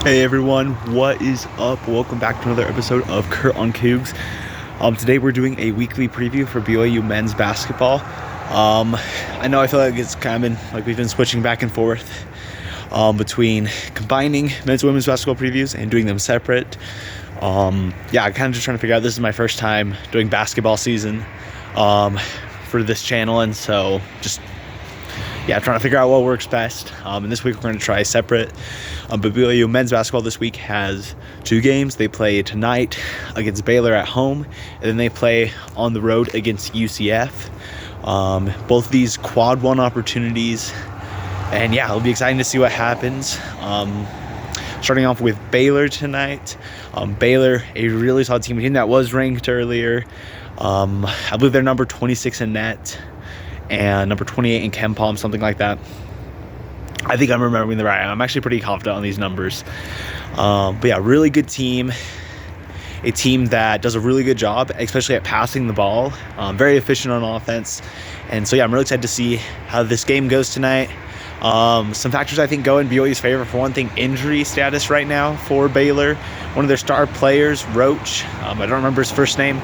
Hey everyone, what is up? Welcome back to another episode of Kurt on Cougs. Today we're doing a weekly preview for BYU men's basketball. I feel like it's kind of been like we've been switching back and forth between combining men's and women's basketball previews and doing them separate. I'm kind of just trying to figure out, this is my first time doing basketball season for this channel, and so trying to figure out what works best. And this week we're going to try separate. But BYU men's basketball this week has two games. They play tonight against Baylor at home, and then they play on the road against UCF. Both of these quad one opportunities, and it'll be exciting to see what happens. Starting off with Baylor tonight. Baylor, a really solid team that was ranked earlier. I believe they're number 26 in net and number 28 in KenPom, something like that. I think I'm remembering the right. I'm actually pretty confident on these numbers. Really good team. A team that does a really good job, especially at passing the ball. Very efficient on offense. And so, I'm really excited to see how this game goes tonight. Some factors I think go in BYU's favor. For one thing, injury status right now for Baylor. One of their star players, Roach, I don't remember his first name.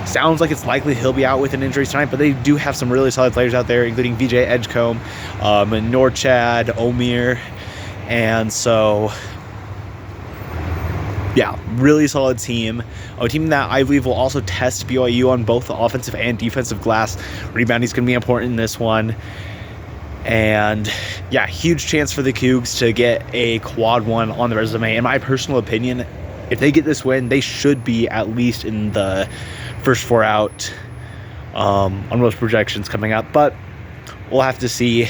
Sounds like it's likely he'll be out with an injury tonight, but they do have some really solid players out there, including VJ Edgecombe, and Norchad, Omir. And so, really solid team. A team that I believe will also test BYU on both the offensive and defensive glass. Rebounding is going to be important in this one. And huge chance for the Cougs to get a quad one on the resume. In my personal opinion, if they get this win, they should be at least in the first four out on most projections coming up. But we'll have to see.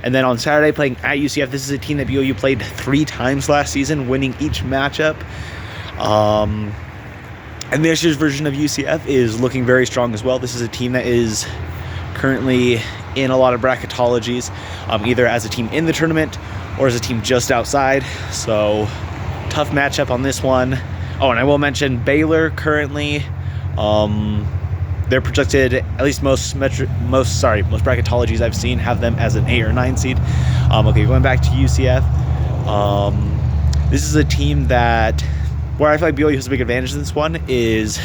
And then on Saturday, playing at UCF, this is a team that BYU played 3 times last season, winning each matchup. And this year's version of UCF is looking very strong as well. This is a team that is currently in a lot of bracketologies, either as a team in the tournament or as a team just outside. So tough matchup on this one. Oh, and I will mention Baylor currently, they're projected, at least most bracketologies I've seen have them as an 8 or 9 seed. Going back to UCF, this is a team that, where I feel like BYU has a big advantage in this one is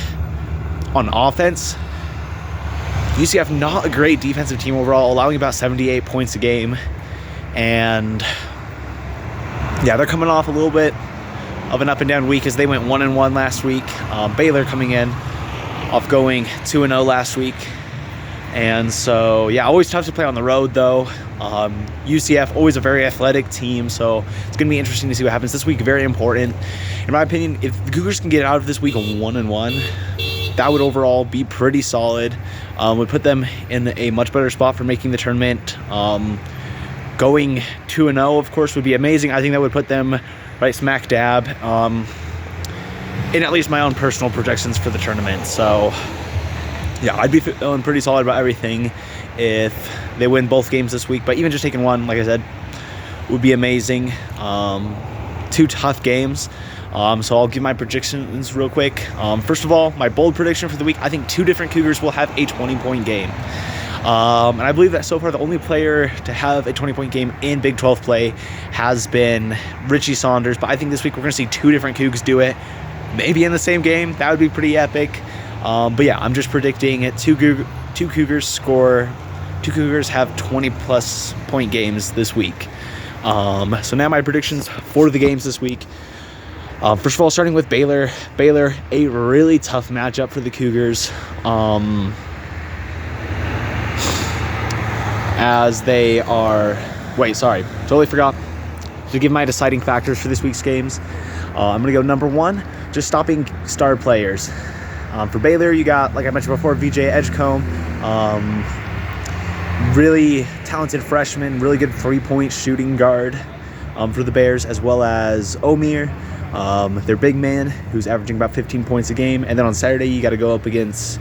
on offense. UCF, not a great defensive team overall, allowing about 78 points a game. And they're coming off a little bit of an up and down week as they went 1-1 last week. Baylor coming in off going 2-0 last week. And so, always tough to play on the road though. UCF, always a very athletic team, so it's going to be interesting to see what happens this week. Very important. In my opinion, if the Cougars can get out of this week 1-1, that would overall be pretty solid. Would put them in a much better spot for making the tournament. Going 2-0, of course, would be amazing. I think that would put them right smack dab in at least my own personal projections for the tournament. So, I'd be feeling pretty solid about everything if they win both games this week. But even just taking one, like I said, would be amazing. 2 tough games. So I'll give my predictions real quick. First of all, my bold prediction for the week, I think 2 different Cougars will have a 20-point game. And I believe that so far the only player to have a 20-point game in Big 12 play has been Richie Saunders. But I think this week we're going to see 2 different Cougs do it, maybe in the same game. That would be pretty epic. I'm just predicting it. 2 Cougars score. 2 Cougars have 20-plus point games this week. So now my predictions for the games this week. First of all, starting with Baylor. Baylor, a really tough matchup for the Cougars. As they are... totally forgot to give my deciding factors for this week's games. I'm going to go number 1, just stopping star players. For Baylor, you got, like I mentioned before, VJ Edgecombe. Really talented freshman, really good 3-point shooting guard for the Bears, as well as Omir, their big man, who's averaging about 15 points a game. And then on Saturday, you got to go up against,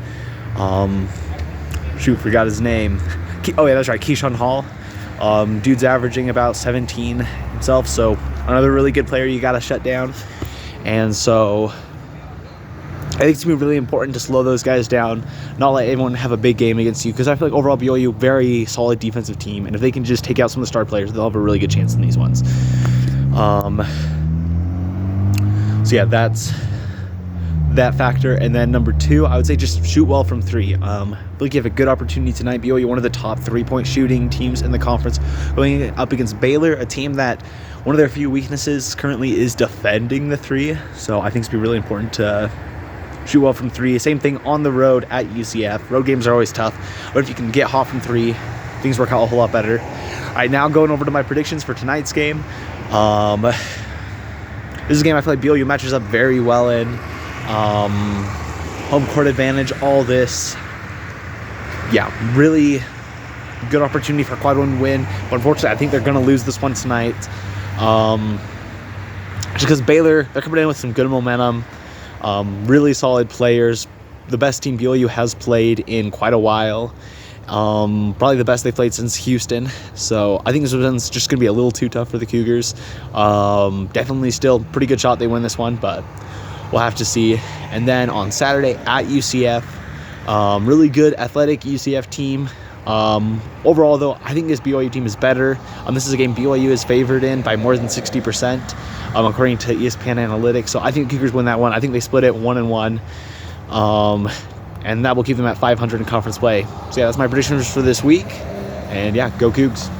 forgot his name. That's right, Keyshawn Hall. Dude's averaging about 17 himself, so another really good player you got to shut down. And so I think it's going to be really important to slow those guys down, not let anyone have a big game against you, because I feel like overall BYU, very solid defensive team, and if they can just take out some of the star players, they'll have a really good chance in these ones. So yeah, that's that factor. And then number 2, I would say just shoot well from 3. I feel like you have a good opportunity tonight. BYU, one of the top 3-point shooting teams in the conference, going up against Baylor, a team that one of their few weaknesses currently is defending the 3. So I think it's going to be really important to shoot well from 3. Same thing on the road at UCF. Road games are always tough, but if you can get hot from 3, things work out a whole lot better. All right, now going over to my predictions for tonight's game. This is a game I feel like BYU matches up very well in. Home court advantage, all this. Yeah, really good opportunity for a quad one win. But unfortunately, I think they're going to lose this one tonight. Just because Baylor, they're coming in with some good momentum. Really solid players. The best team BYU has played in quite a while. Probably the best they've played since Houston. So I think this one's just going to be a little too tough for the Cougars. Definitely still pretty good shot they win this one, but we'll have to see. And then on Saturday at UCF, really good athletic UCF team. Overall, though, I think this BYU team is better. This is a game BYU is favored in by more than 60%, according to ESPN Analytics. So I think the Cougars win that one. I think they split it 1-1. And that will keep them at 500 in conference play. So yeah, that's my predictions for this week. And yeah, go Cougs.